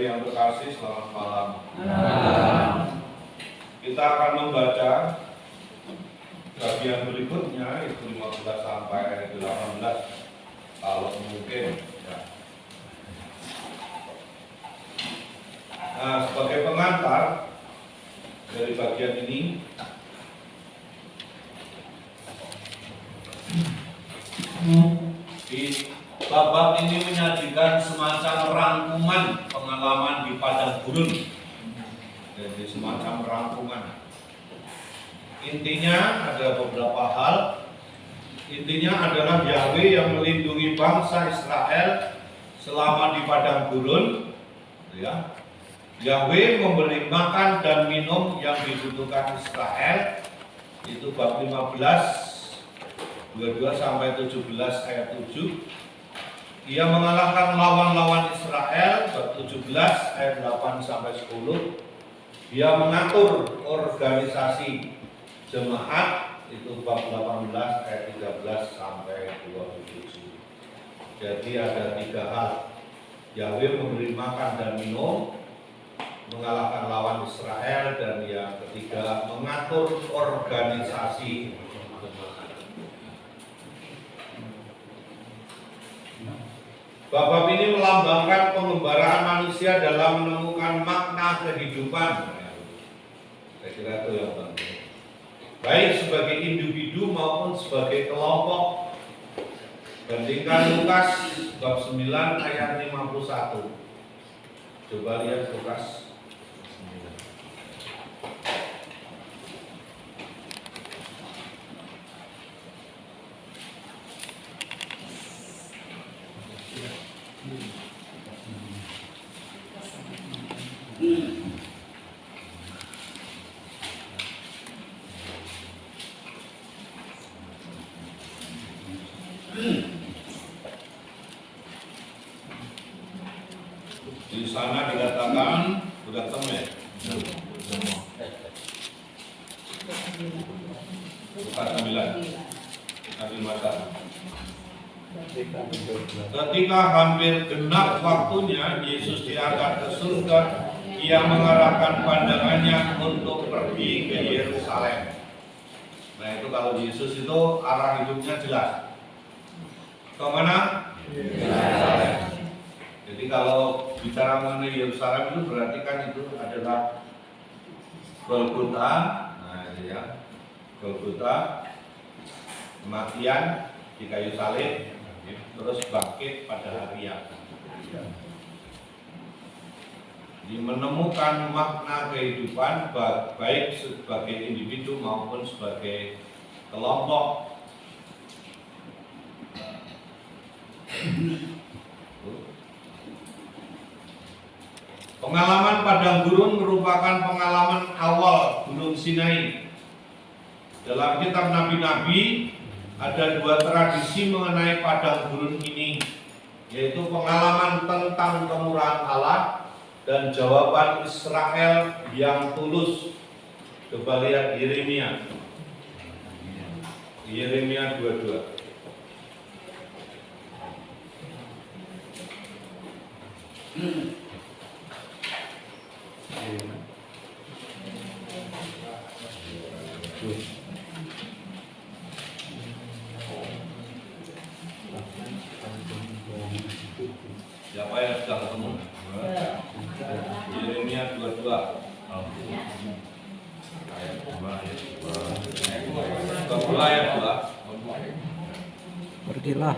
Saudari yang terkasih, selamat malam. Kita akan membaca bagian berikutnya, itu 15 sampai 18, kalau mungkin. Ya. Nah, sebagai pengantar dari bagian ini, di bab ini menyajikan semacam rangkuman pengalaman di padang gurun. Jadi semacam rangkuman. Intinya ada beberapa hal. Intinya adalah Yahweh yang melindungi bangsa Israel selama di padang gurun. Ya. Yahweh memberi makan dan minum yang dibutuhkan Israel. Itu bab 15 22 sampai 17 ayat 7. Ia mengalahkan lawan-lawan Israel, bab 17 ayat 8 sampai 10. Dia mengatur organisasi jemaat, itu bab 18 ayat 13 sampai 27. Jadi ada 3 hal. Yahweh memberi makan dan minum, mengalahkan lawan Israel, dan yang ketiga mengatur organisasi jemaat. Bab ini melambangkan pengembaraan manusia dalam menemukan makna kehidupan. Saya kira itu yang penting. Baik sebagai individu maupun sebagai kelompok. Bandingkan Lukas bab 9 ayat 51. Coba lihat Lukas. Di sana dikatakan sudah temen. Lukas 9 Nabi Mata. Ketika hampir genap waktunya, Yesus diangkat ke surga. Ia mengarahkan pandangannya untuk pergi ke Yerusalem. Nah itu kalau Yesus itu arah hidupnya jelas. Kemana? Yerusalem. Jadi kalau bicara mengenai Yerusalem itu berarti kan itu adalah Golgota. Nah ini ya, Golgota, kematian di kayu salib, terus bangkit pada hari yang Jadi menemukan makna kehidupan baik sebagai individu maupun sebagai kelompok. Pengalaman padang gurun merupakan pengalaman awal Gunung Sinai. Dalam kitab Nabi-Nabi ada 2 tradisi mengenai padang gurun ini, yaitu pengalaman tentang kemurahan Allah dan jawaban Israel yang tulus. Coba lihat Yeremia 22. Siapa yang sudah ketemu? Yeremia 22 ayat 2. Pergilah.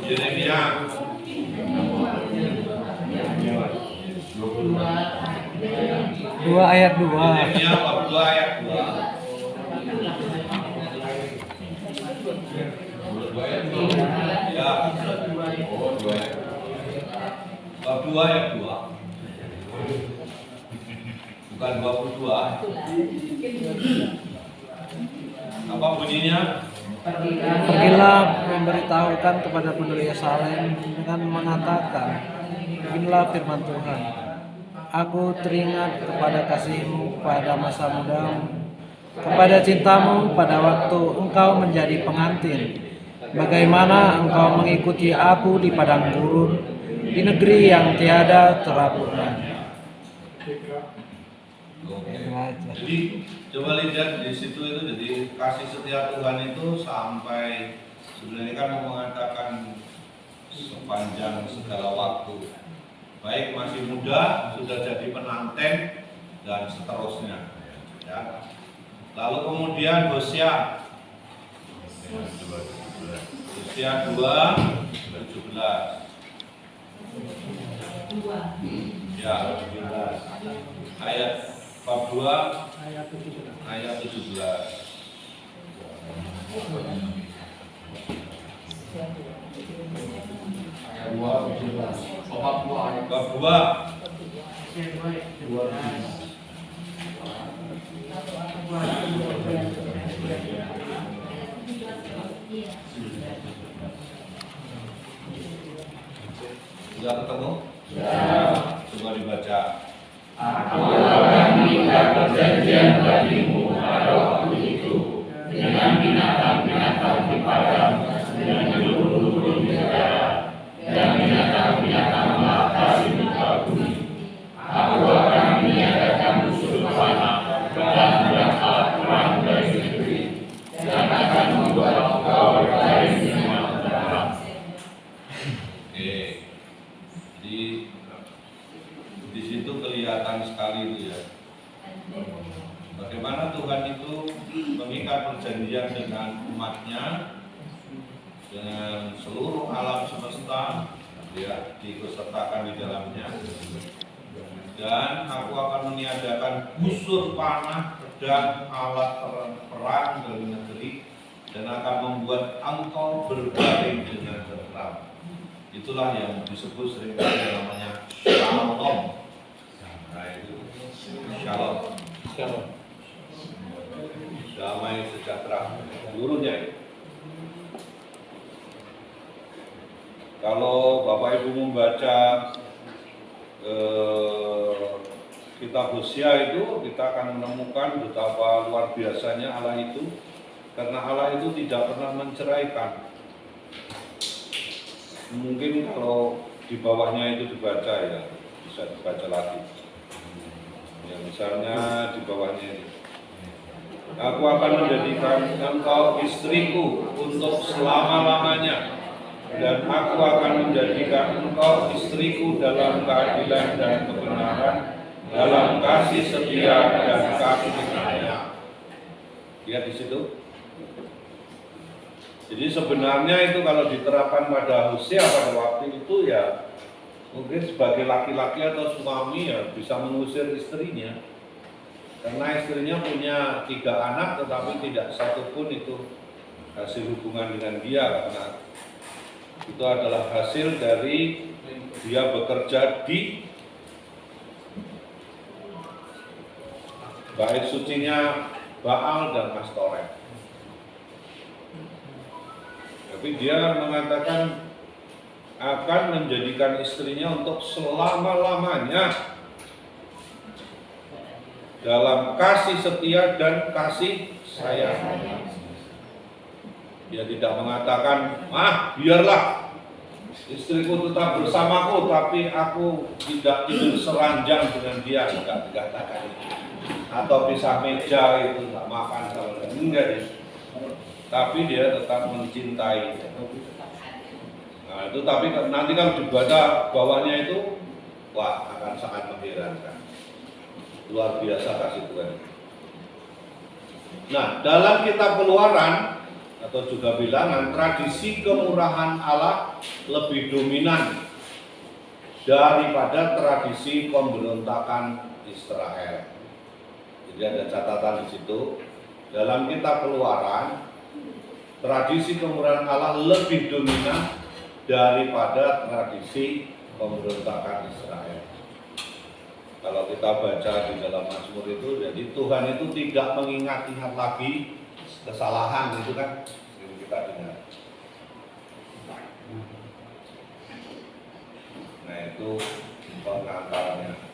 Yeremia 2 ayat 2. Yeremia 2 ayat 2. Ya. 2 ayat 2. Bukan 22. Apa bunyinya? Pergilah memberitahukan kepada penduduk Yerusalem dengan mengatakan, beginilah firman Tuhan. Aku teringat kepada kasihmu pada masa mudamu, kepada cintamu pada waktu engkau menjadi pengantin. Bagaimana engkau mengikuti aku di padang gurun, di negeri yang tiada terapurna. Jadi coba lihat di situ itu, jadi kasih setia Tuhan itu sampai sebenarnya kan mengatakan sepanjang segala waktu. Baik masih muda, sudah jadi pengantin dan seterusnya. Ya. Lalu kemudian Hosea 2:17. Ya, 17. Ayat 42 ayat 17. Bab 2. Sudah ketemu? Coba dibaca. Aku akan mengikat perjanjian bagimu pada waktu itu dengan binatang-binatang di padang, dengan burung-burung di udara, dan binatang-binatang melata di muka bumi. Aku akan meniadakan musuh panah dan alat perang dari negeri, dan akan membuat engkau berbaring dengan tenang. Oke. Di situ kelihatan sekali itu ya. Bagaimana Tuhan itu mengikat perjanjian dengan umatnya, dengan seluruh alam semesta, ya, diikutsertakan di dalamnya. Dan aku akan meniadakan busur panah, pedang, alat perang dari negeri, dan akan membuat engkau berbaring dengan tentram. Itulah yang disebut seringkali namanya shalom. Nah itu shalom. Damai sejahtera seluruhnya itu. Kalau Bapak Ibu membaca kitab Hosea itu, kita akan menemukan betapa luar biasanya Allah itu, karena Allah itu tidak pernah menceraikan. Mungkin kalau di bawahnya itu dibaca ya, bisa dibaca lagi. Ya, misalnya di bawahnya ini. Aku akan menjadikan engkau istriku untuk selama-lamanya, dan aku akan menjadikan engkau istriku dalam keadilan dan kebenaran, dalam kasih setia dan kasih sayang. Lihat di situ. Jadi sebenarnya itu kalau diterapkan pada Hosea pada waktu itu ya, mungkin sebagai laki-laki atau suami ya bisa mengusir istrinya, karena istrinya punya 3 anak tetapi tidak satupun itu hasil hubungan dengan dia, karena itu adalah hasil dari dia bekerja di bait sucinya Baal dan Astoret. Tapi dia mengatakan akan menjadikan istrinya untuk selama-lamanya dalam kasih setia dan kasih sayang. Dia tidak mengatakan, biarlah istriku tetap bersamaku, tapi aku tidak tidur seranjang dengan dia, tidak dikatakan. Atau pisah meja itu, tidak makan sama dia, enggak dia. Tapi dia tetap mencintai. Nah itu, tapi nanti kalau dibaca bawahnya itu, wah akan sangat mengherankan. Luar biasa kasih Tuhan. Nah dalam kitab Keluaran atau juga bilangan, tradisi kemurahan Allah lebih dominan daripada tradisi pemberontakan Israel. Jadi ada catatan di situ. Dalam kitab Keluaran, tradisi kemurahan Allah lebih dominan daripada tradisi pemberontakan Israel. Kalau kita baca di dalam Mazmur itu, jadi Tuhan itu tidak mengingat-ingat lagi kesalahan, itu kan sering kita dengar. Nah itu pengantarnya.